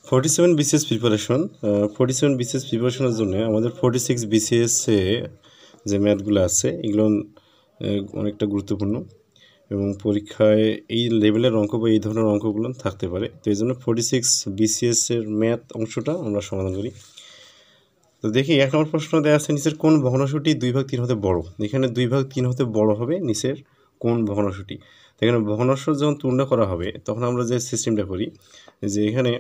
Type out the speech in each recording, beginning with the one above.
47 BCS preparation 47 BCS প্রিপারেশনের জন্য আমাদের 46 BCS এ যে ম্যাথগুলো আছে এগুলো অনেকটা গুরুত্বপূর্ণ এবং পরীক্ষায় এই লেভেলের অঙ্ক বা এই ধরনের অঙ্কগুলো থাকতে পারে। তো এই জন্য 46 BCS এর ম্যাথ অংশটা আমরা সমাধান করি। তো দেখি 1 নম্বর প্রশ্ন দেওয়া আছে, নিচের কোন ভগ্নাংশটি 2/3 হতে বড়? এখানে 2/3 হতে বড় হবে নিচের কোন ভগ্নাংশটি? এখানে ভগ্নাংশ যখন তুলনা করা হবে তখন আমরা যে সিস্টেমটা করি যে এখানে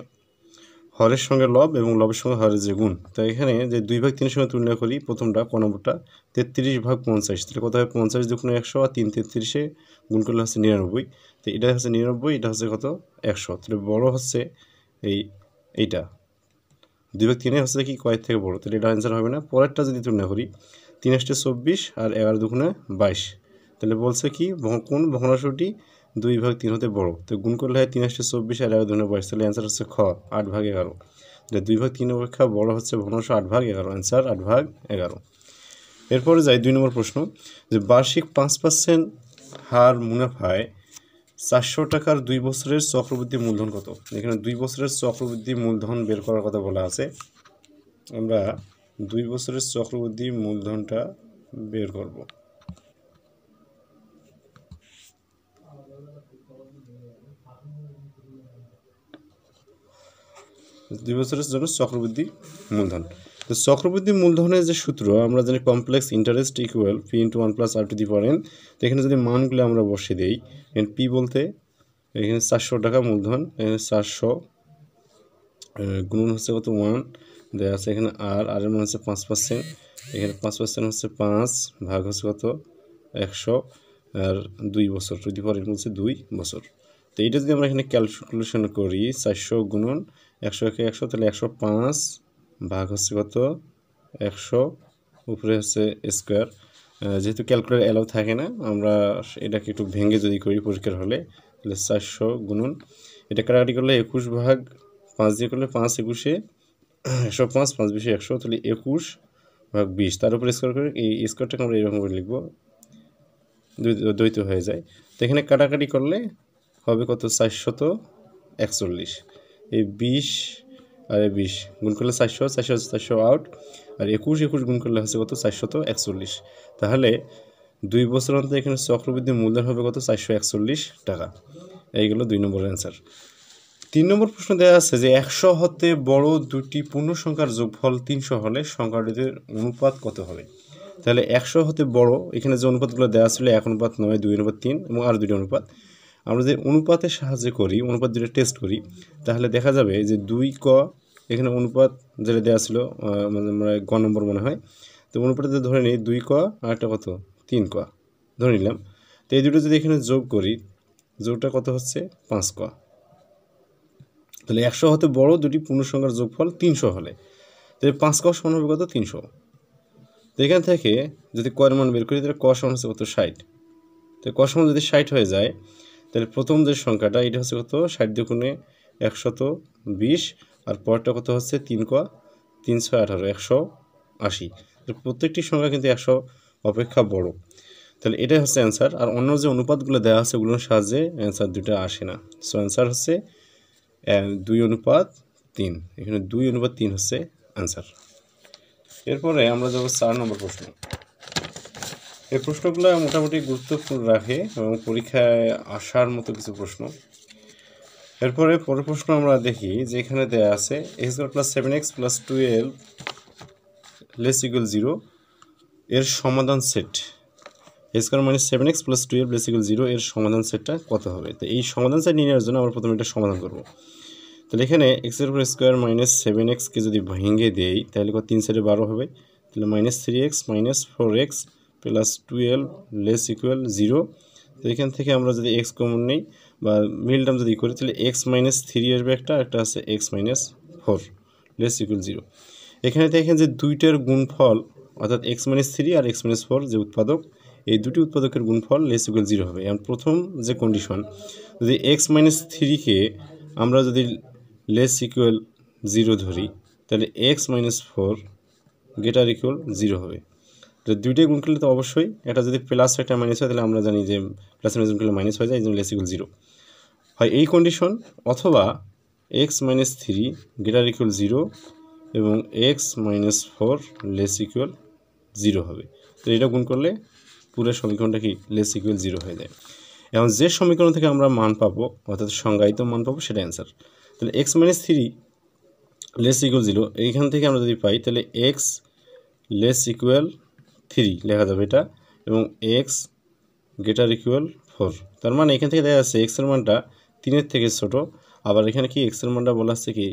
হরের সঙ্গে লব এবং লবের সঙ্গে হরের যে গুণ, তো এখানে যে 2/3 সঙ্গে তুলনা করি প্রথমটা ক নম্বরটা 33/50, তাহলে কত হয় 50 দুগুণে 100 আর 3 33-এ গুণ করলে হচ্ছে 99। তো এটা হচ্ছে 99, এটা হচ্ছে কত 100, তাহলে বড় হচ্ছে এইটা 2/3 হচ্ছে কি কয়ের থেকে বড়, তাহলে এটা অ্যান্সার হবে না। পরেরটা যদি তুলনা করি 3 × 24 আর 11 দুগুণে 22, তাহলে বলছে কি কোন ভগ্নাংশটি 2/3 হতে বড়? তো গুণ করলে হয় 3 × 24 আর 11 দুগুণে 22, তাহলে অ্যান্সার হচ্ছে খ 8/11। তাহলে 2/3 অপেক্ষা বড় হচ্ছে ভগ্নাংশ 8/11, অ্যান্সার 8/11। এরপরে যাই 2 নম্বর প্রশ্ন, যে বার্ষিক 5% হার মুনাফায় 400 টাকার 2 বছরের চক্রবৃদ্ধি মূলধন কত? এখানে 2 বছরের চক্রবৃদ্ধি মূলধন বের করার কথা বলা আছে। আমরা 2 বছরের চক্রবৃদ্ধি মূলধনটা বের করব। 2 বছরের জন্য চক্রবৃদ্ধি মূলধন। তো চক্রবৃদ্ধি মূলধনের যে সূত্র আমরা জানি complex interest equal P into 1 + r⁴n। তো এখানে যদি মানগুলো আমরা বসিয়ে দিই, এখানে পি বলতে এখানে 400 টাকা মূলধন, এখানে 400 গুণন হচ্ছে কত 1 দেওয়া আছে, এখানে আর এর মান হচ্ছে 5%, এখানে 5% হচ্ছে 5 ভাগ হচ্ছে কত 100 আর 2 বছর টু দি পাওয়ার n বলছে 2 বছর। তো এইটা যদি আমরা এখানে ক্যালকুলেশন করি 400 গুণন 100 × 100, তাহলে 105 ভাগ হচ্ছে কত 100 উপরে হচ্ছে স্কোয়ার। যেহেতু ক্যালকুলেটর অ্যালাউ থাকে না, আমরা এটাকে একটু ভেঙে যদি করি পরীক্ষার হলে, তাহলে 400 গুণন এটা কাটাকাটি করলে 21 ভাগ 5 দিয়ে করলে 5 21-এ 105 5 20-এ 100, তাহলে 21 ভাগ 20 তার উপরে স্কোয়ার করে এই স্কোয়ারটাকে আমরা এরকম করে লিখবো, দ্বৈত হয়ে যায়। তো এখানে কাটাকাটি করলে হবে কত 441। এই 20 আর 20 গুণ করলে 400 400 400 আউট, আর 21 21 গুণ করলে হচ্ছে কত 441। তাহলে 2 বছর অন্তর এখানে চক্রবৃদ্ধি মূলধন হবে কত 441 টাকা। এইগুলো 2 নম্বরের অ্যান্সার। 3 নম্বর প্রশ্ন দেওয়া আছে যে 100 হতে বড় দুটি পূর্ণ সংখ্যার যোগফল 300 হলে সংখ্যাটির অনুপাত কত হবে? তাহলে 100 হতে বড় এখানে যে অনুপাতগুলো দেওয়া ছিল 1:9, 2:3 এবং আর দুটি অনুপাত, আমরা যে অনুপাতের সাহায্যে করি অনুপাত দুটো টেস্ট করি, তাহলে দেখা যাবে যে 2 ক এখানে অনুপাত যেটা দেওয়া ছিল মানে আমরা গ নম্বর মনে হয়, তো অনুপাতে ধরে নিই 2 ক আর একটা কত 3 ক ধরে নিলাম। তো এই দুটো যদি এখানে যোগ করি, যোগটা কত হচ্ছে 5 ক। তাহলে 100 হতে বড় দুটি পূর্ণ সংখ্যার যোগফল 300 হলে, তাহলে 5 ক সমান হবে কত 300। তো এখান থেকে যদি ক এর মান বের করি তাহলে ক সমান হচ্ছে কত 60। তো ক সমান যদি 60 হয়ে যায়, তাহলে প্রথম যে সংখ্যাটা এটা হচ্ছে কত 60 দুগুণে 120, আর পরেরটা কত হচ্ছে 3 ক 3 6 18 180। প্রত্যেকটি সংখ্যা কিন্তু 100 অপেক্ষা বড়, তাহলে এটাই হচ্ছে অ্যান্সার। আর অন্য যে অনুপাতগুলো দেওয়া আছে ওগুলোর সাহায্যে অ্যান্সার দুটো আসে না। সো অ্যান্সার হচ্ছে 2:3, এখানে 2:3 হচ্ছে অ্যান্সার। এরপরে আমরা যাব 4 নম্বর প্রশ্ন। এই প্রশ্নগুলো মোটামুটি গুরুত্বপূর্ণ রাখে এবং পরীক্ষায় আসার মতো কিছু প্রশ্ন। এরপরে পরের প্রশ্ন আমরা দেখি যে এখানে দেওয়া আছে x² + 7x + 12 = 0 এর সমাধান সেট। x² - 7x + 12 = 0 এর সমাধান সেটটা কত হবে? তো এই সমাধান সেট নিয়ে নেওয়ার জন্য আমরা প্রথমে এটা সমাধান করব। তাহলে এখানে x² - 7x-কে যদি ভেঙে দেই তাহলে কত 3 সাইডে 12 হবে, তাহলে -3x - 4x + 12 = 0। তো এখান থেকে আমরা যদি x কমন নেই বা মিল টার্ম যদি করি তাহলে x - 3 আসবে একটা আছে x - 4 = 0। এখানে দেখেন যে দুইটার গুণফল অর্থাৎ x - 3 আর x - 4 যে উৎপাদক, এই দুটি উৎপাদকের গুণফল = 0 হবে। এবং প্রথম যে কন্ডিশন, যদি x - 3-কে আমরা যদি <0 ধরি তাহলে x - 4 > 0 হবে। তো দুইটাই গুণ করলে তো অবশ্যই এটা যদি প্লাস একটা মাইনাস হয় তাহলে আমরা জানি যে প্লাস মাইনাস গুণ করলে মাইনাস হয়ে যায়, এই জন্য <0 হয় এই কন্ডিশন, অথবা এক্স মাইনাস 3 গ্রেটার ইকুয়াল 0 এবং এক্স মাইনাস 4 লেস ইকুয়াল 0 হবে। তো এটা গুণ করলে পুরো সমীকরণটা কি লেস ইকুয়াল 0 হয়ে যায়। এখন যে সমীকরণ থেকে আমরা মান পাবো অর্থাৎ সংজ্ঞায়িত মান পাবো সেটা অ্যান্সার। তাহলে এক্স মাইনাস 3 লেস ইকুয়াল 0 এইখান থেকে আমরা যদি পাই তাহলে এক্স লেস ইকুয়াল 3 লেখা যাবে এটা, এবং এক্স গ্রেটার ইকুয়াল 4। তার মানে এখান থেকে দেখা যাচ্ছে এক্সের মানটা 3-এর থেকে ছোটো, আবার এখানে কি এক্সের মানটা বলা হচ্ছে কি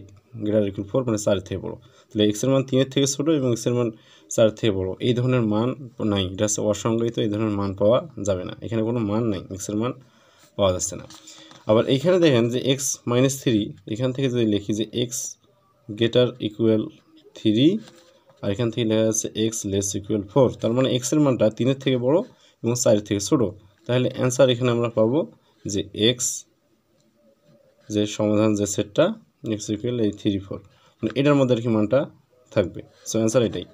গ্রেটার ইকুয়াল 4 মানে 4 থেকে বড়ো। তাহলে এক্সের মান 3-এর থেকে ছোটো এবং এক্সের মান 4 থেকে বড়ো, এই ধরনের মান নাই, এটা হচ্ছে অসংজ্ঞায়িত, এই ধরনের মান পাওয়া যাবে না, এখানে কোনো মান নাই, এক্সের মান পাওয়া যাচ্ছে না। আবার এইখানে দেখেন যে এক্স মাইনাস 3 এখান থেকে যদি লিখি যে এক্স গ্রেটার ইকুয়াল 3 আর এখান থেকে লেখা যাচ্ছে এক্স লেস ইকুয়াল 4, তার মানে এক্সের মানটা 3-এর থেকে বড় এবং 4-এর থেকে ছোটো। তাহলে অ্যান্সার এখানে আমরা পাবো যে এক্স যে সমাধান যে সেটটা এক্স ইকুয়াল এই 3, 4 মানে এটার মধ্যে আর কি মানটা থাকবে। সো অ্যান্সার এটাই।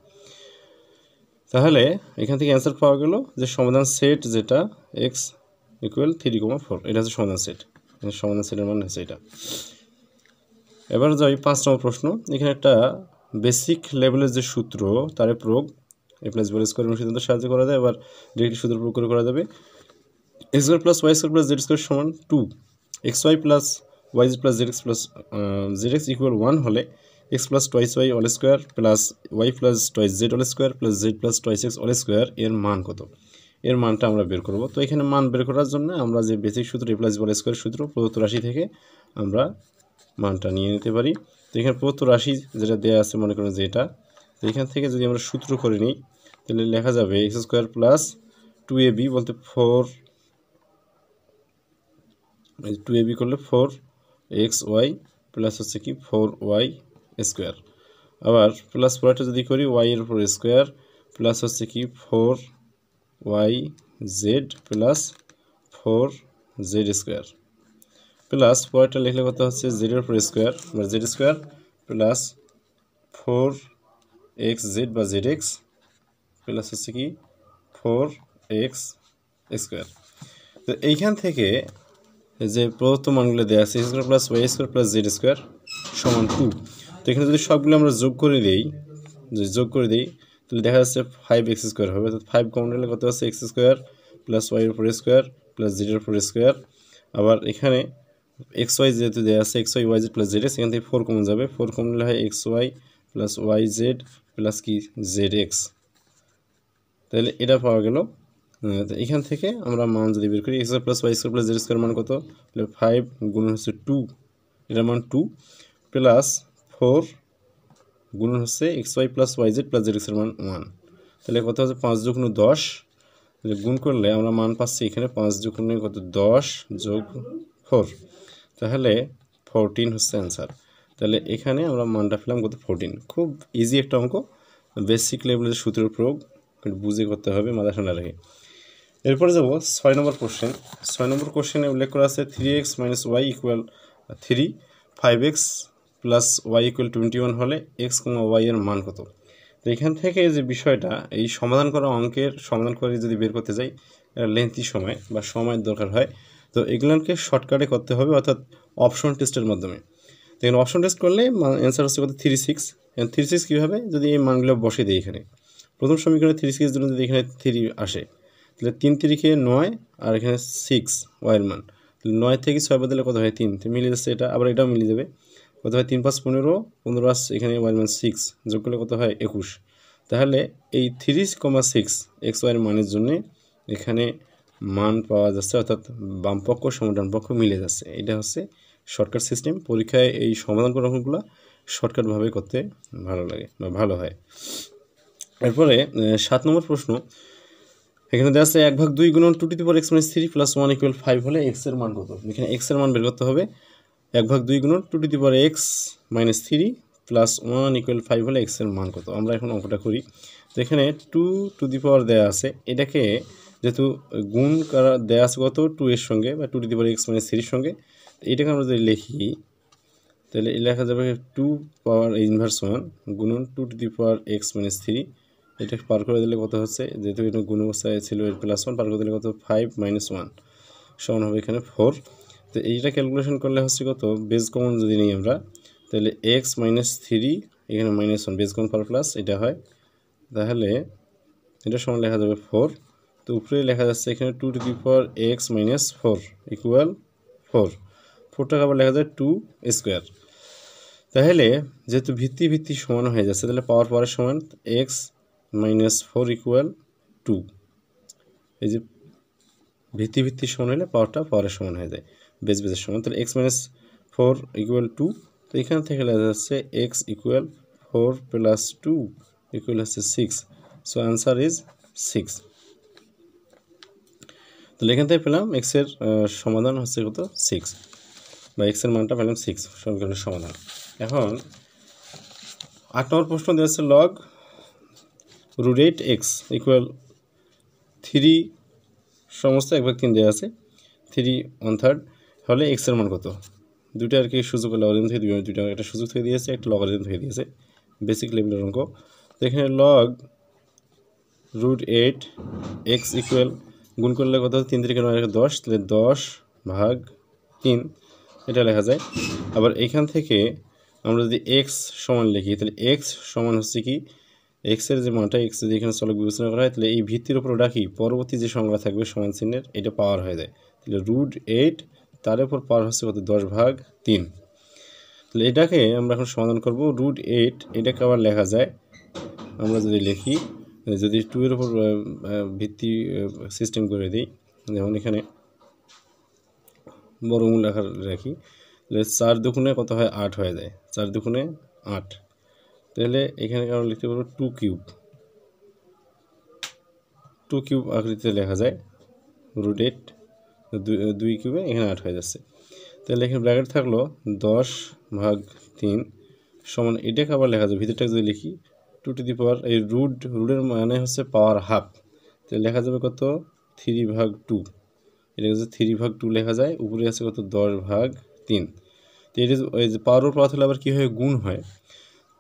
তাহলে এখান থেকে অ্যান্সার পাওয়া গেল যে সমাধান সেট যেটা এক্স ইকুয়াল 3, 4 এটা হচ্ছে সমাধান সেট, সমাধান সেটের মান হচ্ছে এটা। এবার যাই 5 নম্বর প্রশ্ন। এখানে একটা বেসিক লেভেলের যে সূত্র তার প্রয়োগ এ প্লাস বি স্কোয়ার এবং সিদ্ধান্ত সাহায্যে করা যায়। এবার ডিরেক্টলি সূত্র প্রয়োগ করে করা যাবে। X square plus y square plus z square সমান 2, x y plus y plus z x equal 1 হলে x plus twice y all square plus y plus twice z all square plus z plus twice x all square এর মান কত? এর মানটা আমরা বের করব। তো এখানে মান বের করার জন্য আমরা যে বেসিক সূত্র এ প্লাস বি স্কোয়ার সূত্র প্রদত্ত রাশি থেকে আমরা মানটা নিয়ে নিতে পারি। তো এখানে প্রদত্ত রাশি যেটা দেওয়া আছে মনে করেন যে এটা, তো এখান থেকে যদি আমরা সূত্র করে নিই তাহলে লেখা যাবে এক্স স্কোয়ার প্লাস 2ab বলতে 4, 2ab করলে 4xy প্লাস হচ্ছে কি 4y স্কোয়ার, আবার প্লাস পরেরটা যদি করি y এর উপর স্কোয়ার প্লাস হচ্ছে কি 4yz plus 4z square plus পরেরটা লিখলে কত হচ্ছে z এর উপর স্কোয়ার বা z স্কোয়ার প্লাস 4xz বা zx প্লাস হচ্ছে কি 4x স্কোয়ার। তো এইখান থেকে যে প্রদত্ত মানগুলো দেওয়া আছে x square plus y square plus z square সমান 2। তো এখানে যদি সবগুলো আমরা যোগ করে দিই তাহলে দেখা যাচ্ছে 5x স্কোয়ার হবে। তো 5 কমন নিলে কত আছে এক্স স্কোয়ার প্লাস ওয়াইয়ের উপর স্কোয়ার প্লাস জেডের উপর স্কোয়ার, আবার এখানে এক্স ওয়াই যেহেতু দেওয়া আছে x y y z plus z x, এখান থেকে 4 কমন যাবে, 4 কমন নিলে হয় x y plus y z plus কি জেড এক্স। তাহলে এটা পাওয়া গেল। তো এখান থেকে আমরা মান যদি বের করি x square plus y square plus z square মান কত, তাহলে 5 গুণন হচ্ছে 2, এটার মান 2 প্লাস 4 গুণন হচ্ছে x y plus y z plus z এক্সের মান 1, তাহলে কত হচ্ছে 5 যোগ 10, তাহলে গুণ করলে আমরা মান পাচ্ছি এখানে 5 যোগ কত 10 যোগ 4, তাহলে 14 হচ্ছে অ্যান্সার। তাহলে এখানে আমরা মানটা পেলাম কত 14। খুব ইজি একটা অঙ্ক, বেসিক লেভেলের সূত্রের প্রয়োগ বুঝে করতে হবে, মাথা ঠান্ডা রেখে। এরপরে যাব 6 নম্বর কোশ্চেন। 6 নম্বর কোশ্চেনে উল্লেখ করা আছে 3x minus y equal 3, 5x plus y equal 21 হলে এক্স কমা ওয়াই এর মান কত? তো এখান থেকে যে বিষয়টা এই সমাধান করা অঙ্কের সমাধান করে যদি বের করতে যাই লেন্থি সময় বা সময়ের দরকার হয়, তো এগুলোকে শর্টকাটে করতে হবে অর্থাৎ অপশন টেস্টের মাধ্যমে। তো এখানে অপশন টেস্ট করলে অ্যান্সার হচ্ছে কত 36। 36 কীভাবে, যদি এই মানগুলো বসে দিই এখানে প্রথম সমীকরণে 36 জন্য যদি এখানে 3 আসে তাহলে 3 3 9 আর এখানে 6 ওয়াইয়ের মান, তাহলে 9 থেকে 6 বদলে কত হয় 3, তো মিলে যাচ্ছে এটা, আবার এটাও মিলে যাবে কত হয় 3 5 15, 15 আসছে এখানে ওয়াইয়ের মান 6 যোগ করলে কত হয় 21। তাহলে এই 3,6 এক্স ওয়াইয়ের মানের জন্য এখানে মান পাওয়া যাচ্ছে অর্থাৎ বাম পক্ষ সমান ডান পক্ষ মিলে যাচ্ছে। এটা হচ্ছে শর্টকাট সিস্টেম। পরীক্ষায় এই সমাধান করা অঙ্কগুলো শর্টকাটভাবে করতে ভালো লাগে বা ভালো হয়। এরপরে 7 নম্বর প্রশ্ন, এখানে দেওয়া আছে 1/2 গুণন 2 to the power x minus 3 plus 1 equal 5 হলে x এর মান কত? এখানে x এর মান বের করতে হবে। 1/2 গুণন 2 to the power x minus 3 plus 1 equal 5 হলে x এর মান কত? আমরা এখন অঙ্কটা করি। তো এখানে 2 টু দি পাওয়ার দেওয়া আছে, এটাকে যেহেতু গুণ করা দেওয়া আছে কত 2 এর সঙ্গে বা 2 to the power x minus 3 এর সঙ্গে, এটাকে আমরা যদি লিখি তাহলে লেখা যাবে 2 পাওয়ার ইনভার্স 1 গুণন 2 to the power x minus 3, এটা পার করে দিলে কত হচ্ছে, যেহেতু এটা গুণ অবস্থায় ছিল এর প্লাস 1 পার করে দিলে কত 5 - 1 সমান হবে এখানে 4। তো তো এইটা ক্যালকুলেশন করলে হচ্ছে কত, বেজ কমন যদি নিই আমরা, তাহলে এক্স মাইনাস থ্রি, এখানে minus one, base common power plus এটা হয়, তাহলে এটা সমান লেখা যাবে 4। তো উপরে লেখা যাচ্ছে এখানে 2 to the power x minus 4 equal 4, 4টাকে আবার লেখা যায় 2 স্কোয়ার। তাহলে যেহেতু ভিত্তি সমান হয়ে যাচ্ছে, তাহলে পাওয়ারের সমান এক্স মাইনাস 4 ইকুয়াল 2। এই যে ভিত্তি সমান হলে পাওয়ারের সমান হয়ে যায়, বেজের সমান। তাহলে এক্স মাইনাস 4 ইকুয়াল 2। তো এখান থেকে লেখা যাচ্ছে এক্স ইকুয়াল 4 প্লাস 2 ইকুয়াল হচ্ছে 6। So answer is 6। তাহলে এখান থেকে পেলাম এক্সের সমাধান হচ্ছে কত, 6, বা এক্সের মানটা পেলাম 6, সমীকরণের সমাধান। এখন 8 নম্বর প্রশ্ন দেওয়া আছে লগ রুট 8x ইকুয়াল 3 সমস্ত 1/3 দেওয়া আছে, 3/1/3 হলে এক্সের মান কত। দুটো আর কি সুযোগ লগারিদম থেকে দুইটা, একটা সুযোগ থেকে দিয়েছে, একটা লগারিদম থেকে দিয়েছে, বেসিক লেভেলের অঙ্ক। তো এখানে লগ রুট 8x ইকুয়াল গুণ করলে কত, 3 থেকে 9 10, তাহলে 10/3 এটা লেখা যায়। আবার এখান থেকে আমরা যদি এক্স সমান লিখি, তাহলে এক্স সমান হচ্ছে কি, এক্সের যে মানটা এক্স যদি এখানে চলক বিবেচনা করা হয়, তাহলে এই ভিত্তির উপর রাখি পরবর্তী যে সংখ্যা থাকবে সমান চিহ্নের, এটা পাওয়ার হয়ে যায়। তাহলে রুট 8 তার উপর পাওয়ার হচ্ছে কত, 10/3। তাহলে এটাকে আমরা এখন সমাধান করব। রুট 8 এটাকে আবার লেখা যায়, আমরা যদি লিখি, যদি 2 এর উপর ভিত্তি সিস্টেম করে দিই, যেমন এখানে বর্গমূল রাখি, তাহলে 4 দুগুণে কত হয়, 8 হয়ে যায়, 4 দুগুণে 8। তাহলে এখানে আমরা লিখতে পারবো 2 কিউব আকৃতিতে লেখা যায় রুট 8, 2 কিউবে এখানে 8 হয়ে যাচ্ছে। তাহলে এখানে ব্র্যাকেট থাকলো 10/3 সমান, এটাকে আবার লেখা যায়, ভিতরটাকে যদি লিখি 2 টু দি পাওয়ার, এই রুটের মানে হচ্ছে পাওয়ার হাফ, তাহলে লেখা যাবে কত, 3/2। এটা হচ্ছে 3/2 লেখা যায়, উপরে আছে কত, 10/3। তো এটা এই যে পাওয়ার পাওয়ার হলে আবার কী হয়, গুণ হয়।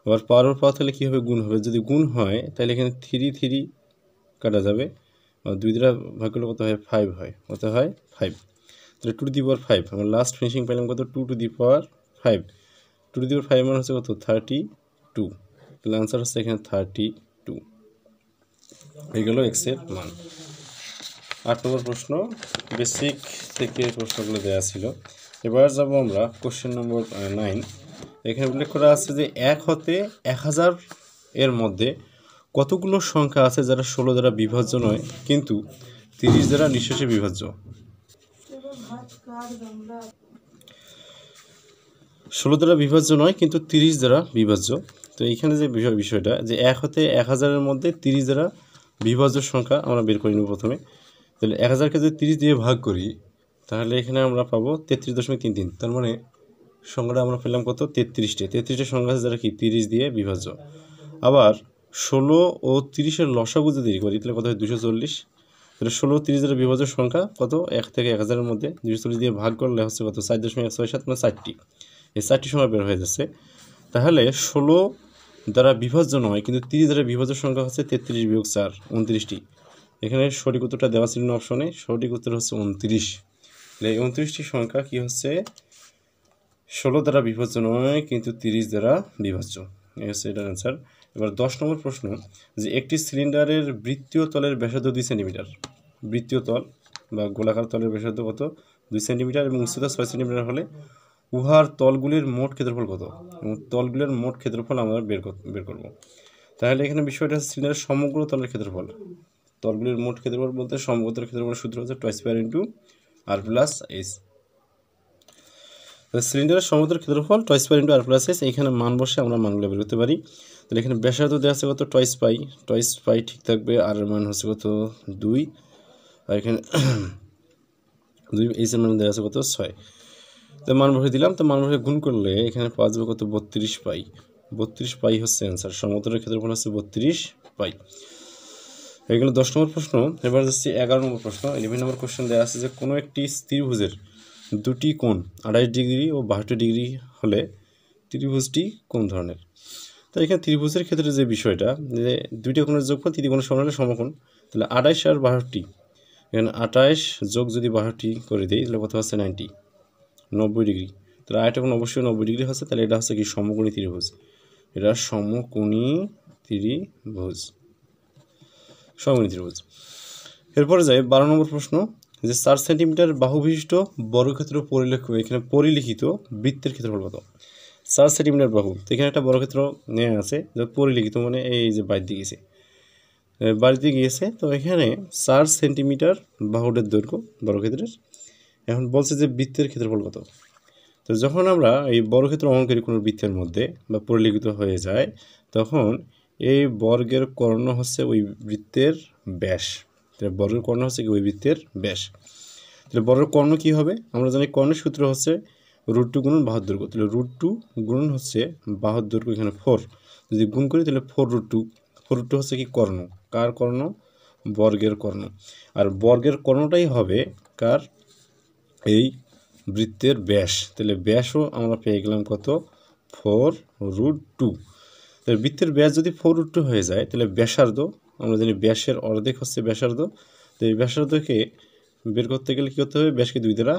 আবার পাওয়ার পাওয়ার হলে কী হবে, গুণ হবে। যদি গুণ হয় তাহলে এখানে 3 কাটা যাবে, 2 দ্বারা ভাগ করলে কত হয়, 5 হয়, কত হয়, 5। তাহলে 2 টু দি পাওয়ার 5, আমরা লাস্ট ফিনিশিং পেলাম কত, 2 to the power 5। 2 to the পাওয়ার 5 মানে হচ্ছে কত, 32। তাহলে আনসার হচ্ছে এখানে 32 হয়ে গেল এক্সের মান। 8 নম্বর প্রশ্ন, বেসিক থেকে প্রশ্নগুলো দেওয়া ছিল। এবার যাব আমরা কোশ্চেন নম্বর 9। এখানে উল্লেখ করা আছে যে 1 হতে 1000 এর মধ্যে কতগুলো সংখ্যা আছে যারা 16 দ্বারা বিভাজ্য নয় কিন্তু 30 দ্বারা নিঃশেষে বিভাজ্য। 16 দ্বারা বিভাজ্য নয় কিন্তু 30 দ্বারা বিভাজ্য। তো এইখানে যে বিষয়টা যে 1 হতে 1000-এর মধ্যে 30 দ্বারা বিভাজ্য সংখ্যা আমরা বের করে নেব প্রথমে। তাহলে 1000কে যদি 30 দিয়ে ভাগ করি, তাহলে এখানে আমরা পাবো 33.33। তার মানে সংখ্যাটা আমরা পেলাম কত, 33টা সংখ্যা আছে যারা কি 30 দিয়ে বিভাজ্য। আবার 16 ও 30-এর লসাগু যদি করি, তাহলে কত হয়, 240। তাহলে 16 ও 30 দ্বারা বিভাজ্য সংখ্যা কত, 1 থেকে 1000-এর মধ্যে 240 দিয়ে ভাগ করলে হচ্ছে কত, 4.167, মানে 4টি। এই 4টি সংখ্যা বের হয়ে যাচ্ছে। তাহলে 16 দ্বারা বিভাজ্য নয় কিন্তু 30 দ্বারা বিভাজ্য সংখ্যা হচ্ছে 33 বিয়োগ 4, 29টি। এখানে সঠিক উত্তরটা দেওয়া ছিল না অপশনে, সঠিক উত্তর হচ্ছে 29। তাহলে এই 29টি সংখ্যা কি হচ্ছে, 16 দ্বারা বিভাজ্য নয় কিন্তু 30 দ্বারা বিভাজ্য। এই হচ্ছে এটার অ্যান্সার। এবার 10 নম্বর প্রশ্ন, যে একটি সিলিন্ডারের বৃত্তীয় তলের ব্যাসার্ধ 2 সেন্টিমিটার, বৃত্তীয় তল বা গোলাকার তলের ব্যাসার্ধ কত, 2 সেন্টিমিটার এবং উচ্চতা 6 সেন্টিমিটার হলে উহার তলগুলির মোট ক্ষেত্রফল কত, এবং তলগুলির মোট ক্ষেত্রফল আমরা বের করব। তাহলে এখানে বিষয়টা হচ্ছে সিলিন্ডারের সমগ্র তলের ক্ষেত্রফল, তলগুলির মোট ক্ষেত্রফল বলতে সমগ্র তলের ক্ষেত্রফলের সূত্র হচ্ছে 2πr/s। সিলিন্ডারের সমগ্র ক্ষেত্রফল 2πr/s, এখানে মান বসে আমরা মানগুলো বের করতে পারি। তাহলে এখানে ব্যাসার্ধ দেওয়া আছে কত, 2π ঠিক থাকবে, আর এর মান হচ্ছে কত, 2, আর এখানে 2, এর মান দেওয়া আছে কত, 6। তো মান বসে দিলাম, তো মান বসে গুণ করলে এখানে পাওয়া যাবে কত, 32π হচ্ছে অ্যান্সার। সমতলের ক্ষেত্রফল হচ্ছে 32π। হয়ে গেল 10 নম্বর প্রশ্ন। এবার যাচ্ছি 11 নম্বর প্রশ্ন। 11 নম্বর কোশ্চেন দেওয়া আছে যে কোনো একটি ত্রিভুজের দুটি কোণ 28 ডিগ্রি ও 62 ডিগ্রি হলে ত্রিভুজটি কোন ধরনের। তো এখানে ত্রিভুজের ক্ষেত্রে যে বিষয়টা, যে দুইটা কোণের যোগফল ত্রিকোণের সমান হলে সমকোণ। তাহলে 28 আর 62, এখানে 28 যোগ যদি 62 করে দিই তাহলে কত হচ্ছে, 90। 90 ডিগ্রি। তাহলে আয়টা কোণ অবশ্যই 90 ডিগ্রি হচ্ছে, তাহলে এটা হচ্ছে কি সমকোণী ত্রিভুজ, এটা সমকোণী ত্রিভুজ, সমকোণী ত্রিভুজ। এরপরে যাই 12 নম্বর প্রশ্ন, যে 4 সেন্টিমিটার বাহু বিশিষ্ট বর্গক্ষেত্র এখানে পরিলিখিত বৃত্তের ক্ষেত্রফল কত? 4 সেন্টিমিটার বাহু, তো এখানে একটা বর্গক্ষেত্র নেওয়া আছে, পরিলিখিত মানে এই যে বাড়িতে গিয়েছে, তো এখানে 4 সেন্টিমিটার বাহুটার দৈর্ঘ্য বর্গক্ষেত্রের। এখন বলছে যে বৃত্তের ক্ষেত্রফল কত। তো যখন আমরা এই বর্গক্ষেত্র অঙ্কন করি কোনো বৃত্তের মধ্যে বা পরিলিখিত হয়ে যায়, তখন এই বর্গের কর্ণ হচ্ছে ওই বৃত্তের ব্যাস। তাহলে বর্গের কর্ণ হচ্ছে কি ওই বৃত্তের ব্যাস। তাহলে বর্গের কর্ণ কী হবে? আমরা জানি কর্ণের সূত্র হচ্ছে √2 গুণন বাহুর দৈর্ঘ্য। তাহলে √2 গুণন হচ্ছে বাহুর দৈর্ঘ্য, এখানে 4, যদি গুণ করি তাহলে 4√2। 4√2 হচ্ছে কি কর্ণ, কার কর্ণ? বর্গের কর্ণ। আর বর্গের কর্ণটাই হবে কার? এই বৃত্তের ব্যাস। তাহলে ব্যাসও আমরা পেয়ে গেলাম কত? 4√2। তাহলে বৃত্তের ব্যাস যদি 4√2 হয়ে যায়, তাহলে ব্যাসার্ধ, আমরা জানি ব্যাসের অর্ধেক হচ্ছে ব্যাসার্ধ। তো এই ব্যাসার্ধকে বের করতে গেলে কী করতে হবে? ব্যাসকে 2 দ্বারা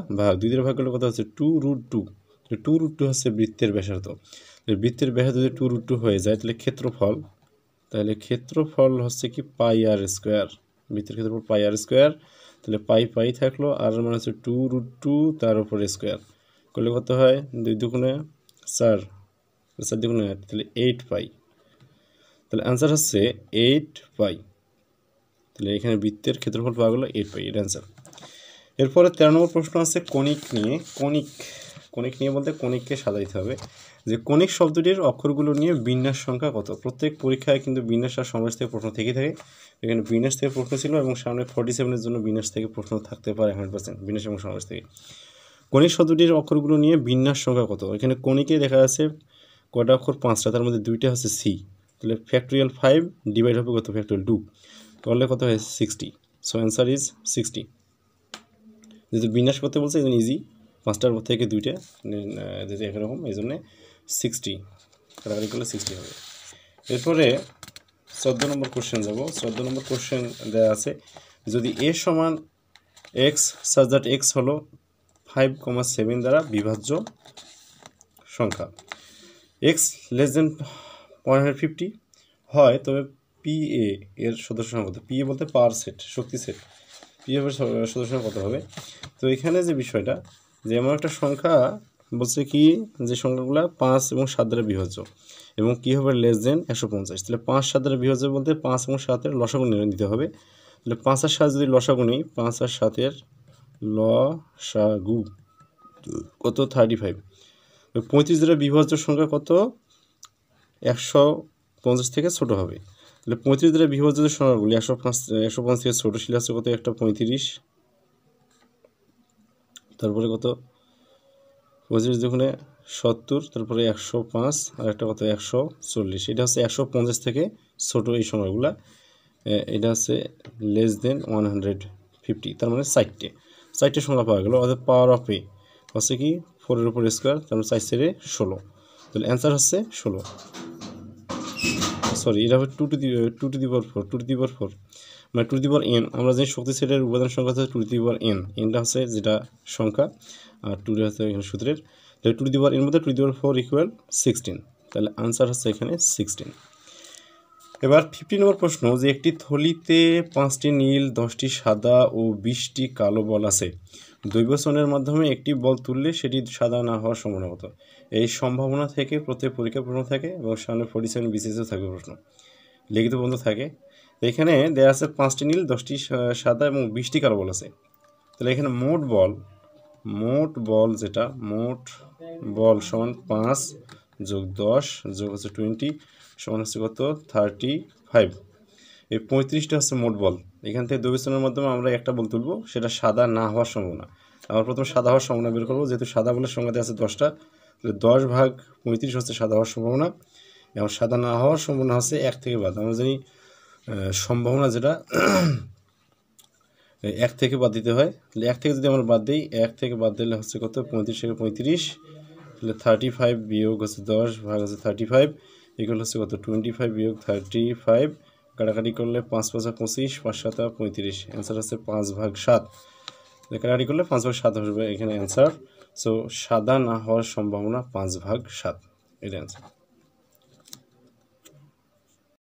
ভাগ করলে কত হচ্ছে? 2√2। 2√2 হচ্ছে বৃত্তের ব্যাসার্ধ। বৃত্তের ব্যাসার্ধ যদি 2√2 হয়ে যায়, তাহলে ক্ষেত্রফল হচ্ছে কি πr²। বৃত্তের ক্ষেত্রফল πr²। তাহলে পাই থাকলো, আর মানে হচ্ছে 2√2 তার উপরে স্কোয়ার করলে কত হয়? 2 দুগুণে 4, 4 দুগুণে 8, তাহলে 8 পাই। তাহলে অ্যান্সার হচ্ছে 8 পাই। তাহলে এখানে বৃত্তের ক্ষেত্রফল পাওয়া গেলো 8 পাই, এটা অ্যান্সার। এরপরে 13 নম্বর প্রশ্ন আছে কণিক নিয়ে। কণিক নিয়ে বলতে কণিককে সাজাইতে হবে, যে কণিক শব্দটির অক্ষরগুলো নিয়ে বিন্যাস সংখ্যা কত? প্রত্যেক পরীক্ষায় কিন্তু বিন্যাস আর সমাস থেকে প্রশ্ন থেকেই থাকে। এখানে বিন্যাস থেকে প্রশ্ন ছিল, এবং সামনে 47-এর জন্য বিন্যাস থেকে প্রশ্ন থাকতে পারে 100%, বিন্যাস এবং সমাস থেকে। কণিক শব্দটির অক্ষরগুলো নিয়ে বিন্যাস সংখ্যা কত? এখানে কণিকে দেখা যাচ্ছে কয়টা অক্ষর? 5টা, তার মধ্যে 2টা হচ্ছে সি। তাহলে ফ্যাক্টরিয়াল 5 ডিভাইড হবে কত? ফ্যাক্টরিয়াল 2 করলে কত হয়? 60। So answer is 60। যেহেতু বিন্যাস করতে বলছে এই জন্য ইজি, 5টার থেকে 2টা যেহেতু একরকম, এই জন্যে 60 কাটাকাটি করলে 60 হবে। এরপরে 14 নম্বর কোশ্চেন যাব। 14 নম্বর কোশ্চেন দেওয়া আছে, যদি a সমান x such that x হলো 5,7 দ্বারা বিভাজ্য সংখ্যা, x less than 150 হয়, তবে PA এর সদস্য সংখ্যা কত? PA বলতে পাওয়ার সেট, শক্তি সেট। PA এর সদস্য সংখ্যা কত হবে? তো এখানে যে বিষয়টা, যে এমন একটা সংখ্যা বলছে কি, যে সংখ্যাগুলো 5 এবং 7 দ্বারা বিভাজ্য, এবং কী হবে? Less than 150। তাহলে 5 7 দ্বারা বিভাজ্য বলতে 5 এবং 7-এর লসাগু নির্ণয় দিতে হবে। তাহলে 5 আর 7 যদি লসাগু নিই, 5 আর 7-এর লসাগু কত? 35। 35 দ্বারা বিভাজ্য সংখ্যা কত? 150 থেকে ছোট হবে। তাহলে 35 দ্বারা বিভাজ্য সংখ্যাগুলি 150 থেকে ছোটো ছিল আছে কত? একটা 35, তারপরে কত? 25 দুগুণে 70, তারপরে 105, আর একটা কত? 140। এটা হচ্ছে 150 থেকে ছোটো এই সংখ্যাগুলা। এটা হচ্ছে লেস দেন 150, তার মানে 4টে সংখ্যা পাওয়া গেল। অর্থাৎ পাওয়ার অফ এ হচ্ছে কি 4-এর উপর স্কোয়ার, তার মানে 4 × 16। তাহলে অ্যান্সার হচ্ছে 16। সরি, এটা হবে 2 টু দি পাওয়ার 4, মানে 2 টু দি পাওয়ার n। আমরা জানি শক্তি সেটের উপাদান সংখ্যা হচ্ছে 2 টু দি পাওয়ার n। এনটা হচ্ছে যেটা সংখ্যা, আর 2 হচ্ছে এখানে সূত্রের। তাহলে 2 টু দি পাওয়ার n মধ্যে 2 টু দি পাওয়ার 4 = 16। তাহলে আনসার হচ্ছে এখানে 16। এবার 15 নম্বর প্রশ্ন, যে একটি থলিতে 5টি নীল, 10টি সাদা ও 20টি কালো বল আছে। দৈবচনের মাধ্যমে একটি বল তুললে সেটি সাদা না হওয়ার সম্ভাবনা কত? এই সম্ভাবনা থেকে প্রত্যেক পরীক্ষা প্রশ্ন থাকে, এবং সামনে 47 BCS থাকবে প্রশ্ন, লিখিত বন্ধ থাকে। এখানে দেওয়া আছে 5টি নীল, 10টি সাদা এবং 20টি কালো বল আছে। তাহলে এখানে মোট বল যেটা, মোট বল সমান 5 যোগ 10 যোগ হচ্ছে 20 সমান হচ্ছে কত? 35। এই 35টা হচ্ছে মোট বল। এখান থেকে দৈবচনের মাধ্যমে আমরা একটা বল তুলব, সেটা সাদা না হওয়ার সম্ভাবনা। আমরা প্রথমে সাদা হওয়ার সম্ভাবনা বের করবো, যেহেতু সাদা বলের সংখ্যাতে আছে 10টা, তাহলে 10 ভাগ 35 হচ্ছে সাদা হওয়ার সম্ভাবনা, এবং সাদা না হওয়ার সম্ভাবনা হচ্ছে 1 থেকে বাদ। আমরা জানি সম্ভাবনা যেটা 1 থেকে বাদ দিতে হয়। তাহলে 1 থেকে যদি আমরা বাদ দিই, 1 থেকে বাদ দিলে হচ্ছে কত? 35 থেকে 35, তাহলে 35 বিয়োগ হচ্ছে 10 ভাগ হচ্ছে 35, এগুলো হচ্ছে কত? 25 বিয়োগ 35, কাটাকাটি করলে 5 × 5 = 25, 5 × 7 = 35। অ্যান্সার হচ্ছে 5/7। কাটাকাটি করলে 5/7 হবে এখানে অ্যান্সার। সো সাদা না হওয়ার সম্ভাবনা 5/7, এটা অ্যান্সার।